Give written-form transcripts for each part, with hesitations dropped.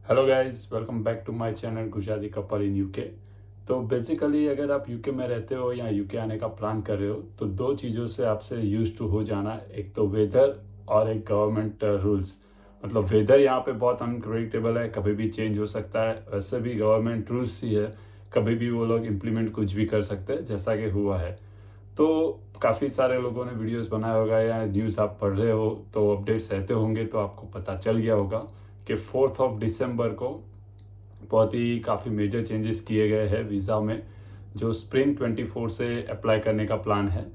Hello guys, welcome back to my channel Gujarati couple in UK. तो basically अगर आप UK में रहते हो या यूके आने का प्लान कर रहे हो तो दो चीज़ों से आपसे यूज टू हो जाना है। एक तो वेदर और एक गवर्नमेंट रूल्स। मतलब वेदर यहाँ पे बहुत अनप्रेडिक्टेबल है, कभी भी चेंज हो सकता है। वैसे भी गवर्नमेंट रूल्स ही है, कभी भी वो लोग इम्प्लीमेंट कुछ भी कर सकते हैं, जैसा कि हुआ है। तो काफ़ी सारे लोगों ने वीडियोस बनाया होगा या न्यूज़ आप पढ़ रहे हो तो अपडेट्स रहते होंगे, तो आपको पता चल गया होगा कि 4 दिसंबर को बहुत ही काफ़ी मेजर चेंजेस किए गए हैं वीज़ा में, जो स्प्रिंग 24 से अप्लाई करने का प्लान है।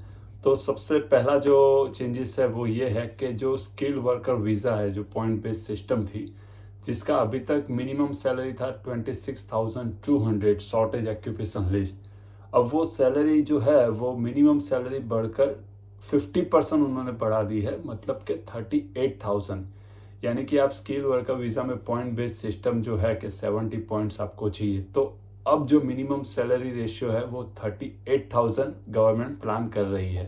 तो सबसे पहला जो चेंजेस है वो ये है कि जो स्किल वर्कर वीज़ा है, जो पॉइंट बेस्ड सिस्टम थी, जिसका अभी तक मिनिमम सैलरी था 26,200 शॉर्टेज ऑक्यूपेशन लिस्ट, अब वो सैलरी जो है वो मिनिमम सैलरी बढ़कर 50% उन्होंने बढ़ा दी है, मतलब कि 38,000। यानी कि आप स्किल वर्कर वीज़ा में पॉइंट बेस्ड सिस्टम जो है कि 70 पॉइंट्स आपको चाहिए, तो अब जो मिनिमम सैलरी रेशियो है वो 38,000 गवर्नमेंट प्लान कर रही है।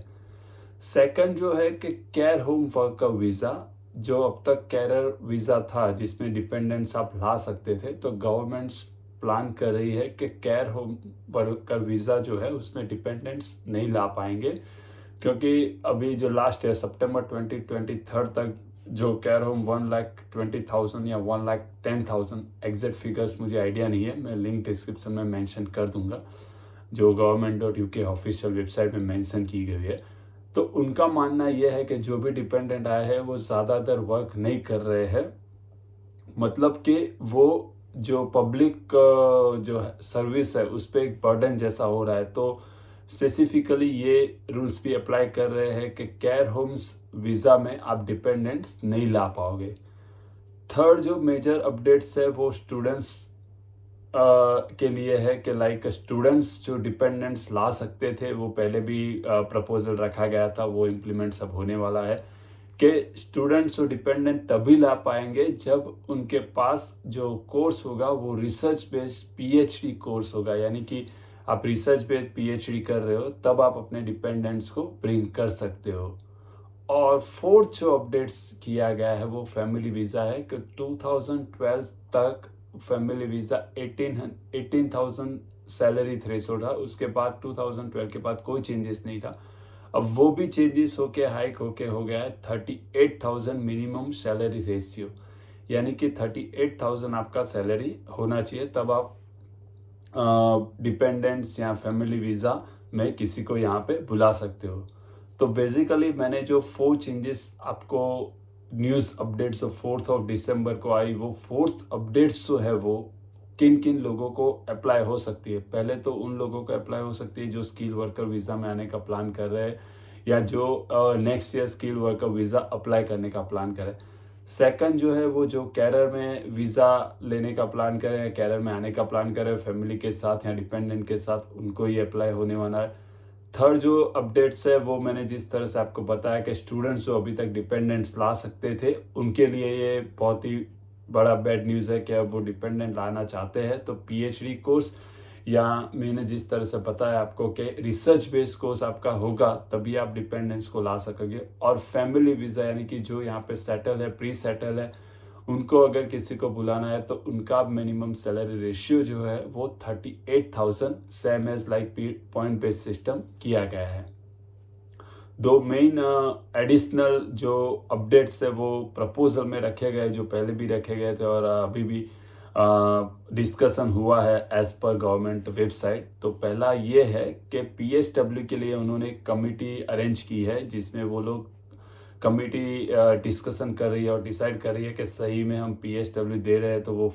सेकंड जो है कि केयर होम वर्कर वीज़ा, जो अब तक कैरियर वीज़ा था जिसमें डिपेंडेंट्स आप ला सकते थे, तो गवर्नमेंट्स प्लान कर रही है कि केयर होम वर्कर वीज़ा जो है उसमें डिपेंडेंट्स नहीं ला पाएंगे, क्योंकि अभी जो लास्ट है सितंबर 2023 तक जो केयर होम 1,20,000 या 1,10,000, एग्जैक्ट फिगर्स मुझे आइडिया नहीं है, मैं लिंक डिस्क्रिप्शन में मेंशन कर दूंगा, जो गवर्नमेंट.uk ऑफिशियल वेबसाइट में मेंशन की गई है। तो उनका मानना यह है कि जो भी डिपेंडेंट आए हैं वो ज़्यादातर वर्क नहीं कर रहे हैं, मतलब कि वो जो पब्लिक जो सर्विस है उस पर एक बर्डन जैसा हो रहा है। तो स्पेसिफिकली ये रूल्स भी अप्लाई कर रहे हैं कि केयर होम्स वीज़ा में आप डिपेंडेंट्स नहीं ला पाओगे। थर्ड जो मेजर अपडेट्स है वो स्टूडेंट्स के लिए है कि लाइक स्टूडेंट्स जो डिपेंडेंट्स ला सकते थे, वो पहले भी प्रपोजल रखा गया था, वो इम्प्लीमेंट सब होने वाला है कि स्टूडेंट्स और डिपेंडेंट तभी ला पाएंगे जब उनके पास जो कोर्स होगा वो रिसर्च बेस्ड पीएचडी कोर्स होगा। यानी कि आप रिसर्च बेस्ड पीएचडी कर रहे हो तब आप अपने डिपेंडेंट्स को ब्रिंग कर सकते हो। और फोर्थ जो अपडेट्स किया गया है वो फैमिली वीज़ा है कि 2012 तक फैमिली वीज़ा 18,000 सैलरी थ्रेशोल्ड था, उसके बाद 2012 के बाद कोई चेंजेस नहीं था। अब वो भी चेंजेस होके हाइक होके हो गया है 38,000 मिनिमम सैलरी रेशियो। यानी कि 38,000 आपका सैलरी होना चाहिए, तब आप डिपेंडेंट्स या फैमिली वीज़ा में किसी को यहाँ पे बुला सकते हो। तो बेसिकली मैंने जो 4 चेंजेस आपको न्यूज़ अपडेट्स जो 4 दिसंबर को आई, वो 4 अपडेट्स जो है वो किन किन लोगों को अप्लाई हो सकती है। पहले तो उन लोगों को अप्लाई हो सकती है जो स्किल वर्कर वीज़ा में आने का प्लान कर रहे हैं या जो next year skill worker visa apply करने का प्लान करें। सेकंड जो है वो जो कैरियर में वीज़ा लेने का प्लान करें या कैरियर में आने का प्लान करें फैमिली के साथ या डिपेंडेंट के साथ, उनको ही अप्लाई होने वाला है। थर्ड जो अपडेट्स है वो मैंने जिस तरह से आपको बताया कि स्टूडेंट्स जो अभी तक डिपेंडेंट्स ला सकते थे उनके लिए ये बहुत ही बड़ा बैड न्यूज़ है कि अब वो डिपेंडेंट लाना चाहते हैं तो पीएचडी कोर्स या मैंने जिस तरह से बताया आपको कि रिसर्च बेस्ड कोर्स आपका होगा तभी आप डिपेंडेंट्स को ला सकोगे। और फैमिली वीज़ा यानी कि जो यहाँ पे सेटल है, प्री सेटल है, उनको अगर किसी को बुलाना है तो उनका मिनिमम सैलरी रेशियो जो है वो 38,000 same age like point based system किया गया है। दो मेन एडिशनल जो अपडेट्स है वो प्रपोजल में रखे गए, जो पहले भी रखे गए थे और अभी भी डिस्कशन हुआ है एज पर गवर्नमेंट वेबसाइट। तो पहला ये है कि पीएसडब्ल्यू के लिए उन्होंने एक कमिटी अरेंज की है, जिसमें वो लोग कमिटी डिस्कशन कर रही है और डिसाइड कर रही है कि सही में हम पीएसडब्ल्यू दे रहे हैं तो वो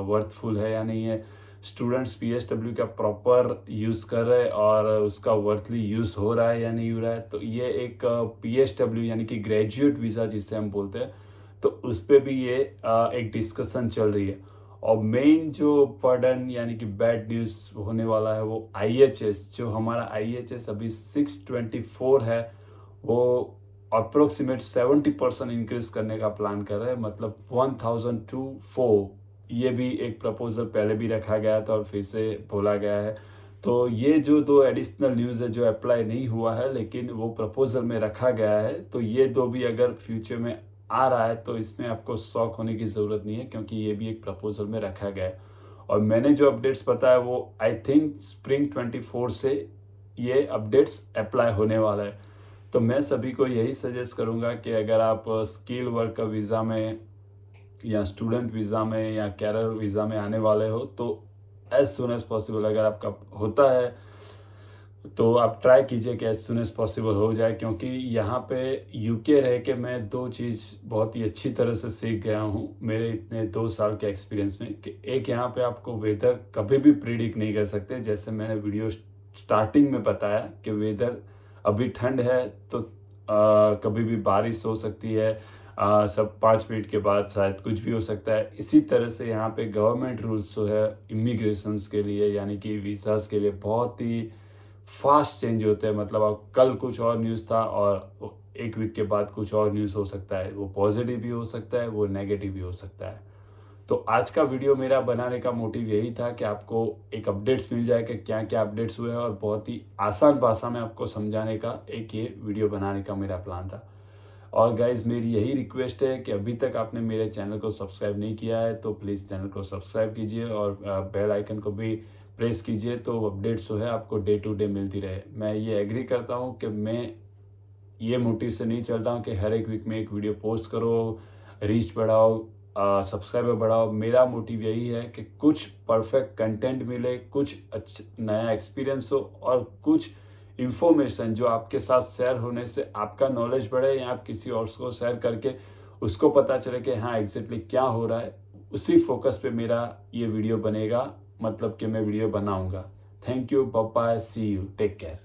वर्थफुल है या नहीं है, स्टूडेंट्स पीएसडब्ल्यू का प्रॉपर यूज़ कर रहे हैं और उसका वर्थली यूज़ हो रहा है या नहीं हो रहा है। तो ये एक पीएसडब्ल्यू यानी कि ग्रेजुएट वीज़ा जिसे हम बोलते हैं, तो उस पर भी ये एक डिस्कशन चल रही है। और मेन जो बर्डन यानी कि बैड न्यूज़ होने वाला है वो आईएचएस, जो हमारा आईएचएस अभी 624 है, वो अप्रोक्सीमेट 70% इंक्रीज करने का प्लान कर रहे हैं, मतलब 1,000 to 4। ये भी एक प्रपोजल पहले भी रखा गया था और फिर से बोला गया है। तो ये जो दो एडिशनल न्यूज़ है जो अप्लाई नहीं हुआ है लेकिन वो प्रपोजल में रखा गया है, तो ये दो भी अगर फ्यूचर में आ रहा है तो इसमें आपको शॉक होने की ज़रूरत नहीं है, क्योंकि ये भी एक प्रपोजल में रखा गया है। और मैंने जो अपडेट्स बताया वो आई थिंक स्प्रिंग 24 से ये अपडेट्स अप्लाई होने वाला है। तो मैं सभी को यही सजेस्ट करूँगा कि अगर आप स्किल वर्कर वीज़ा में या स्टूडेंट वीज़ा में या कैरियर वीज़ा में आने वाले हो तो एज सुन एज पॉसिबल अगर आपका होता है तो आप ट्राई कीजिए कि एज सुन एज पॉसिबल हो जाए, क्योंकि यहाँ पे यूके रह के मैं 2 चीज़ बहुत ही अच्छी तरह से सीख गया हूँ मेरे इतने 2 साल के एक्सपीरियंस में। कि एक, यहाँ पे आपको वेदर कभी भी प्रिडिक्ट नहीं कर सकते। जैसे मैंने वीडियो स्टार्टिंग में बताया कि वेदर अभी ठंड है तो कभी भी बारिश हो सकती है, सब 5 मिनट के बाद शायद कुछ भी हो सकता है। इसी तरह से यहाँ पे गवर्नमेंट रूल्स जो है इमिग्रेशंस के लिए यानी कि वीज़ाज़ के लिए बहुत ही फास्ट चेंज होते हैं। मतलब अब कल कुछ और न्यूज़ था और 1 वीक के बाद कुछ और न्यूज़ हो सकता है। वो पॉजिटिव भी हो सकता है, वो नेगेटिव भी हो सकता है। तो आज का वीडियो मेरा बनाने का मोटिव यही था कि आपको एक अपडेट्स मिल जाए कि क्या क्या अपडेट्स हुए हैं, और बहुत ही आसान भाषा में आपको समझाने का एक ये वीडियो बनाने का मेरा प्लान था। और गाइज़ मेरी यही रिक्वेस्ट है कि अभी तक आपने मेरे चैनल को सब्सक्राइब नहीं किया है तो प्लीज़ चैनल को सब्सक्राइब कीजिए और बेल आइकन को भी प्रेस कीजिए, तो अपडेट्स जो है आपको डे टू डे मिलती रहे। मैं ये एग्री करता हूँ कि मैं ये मोटिव से नहीं चलता हूँ कि हर एक वीक में एक वीडियो पोस्ट करो, रीच बढ़ाओ, सब्सक्राइबर बढ़ाओ। मेरा मोटिव यही है कि कुछ परफेक्ट कंटेंट मिले, कुछ नया एक्सपीरियंस हो और कुछ इन्फॉर्मेशन जो आपके साथ शेयर होने से आपका नॉलेज बढ़े या आप किसी और को शेयर करके उसको पता चले कि हाँ एग्जैक्टली क्या हो रहा है। उसी फोकस पे मेरा ये वीडियो बनेगा, मतलब कि मैं वीडियो बनाऊंगा। Thank you, bye bye, see you, take care.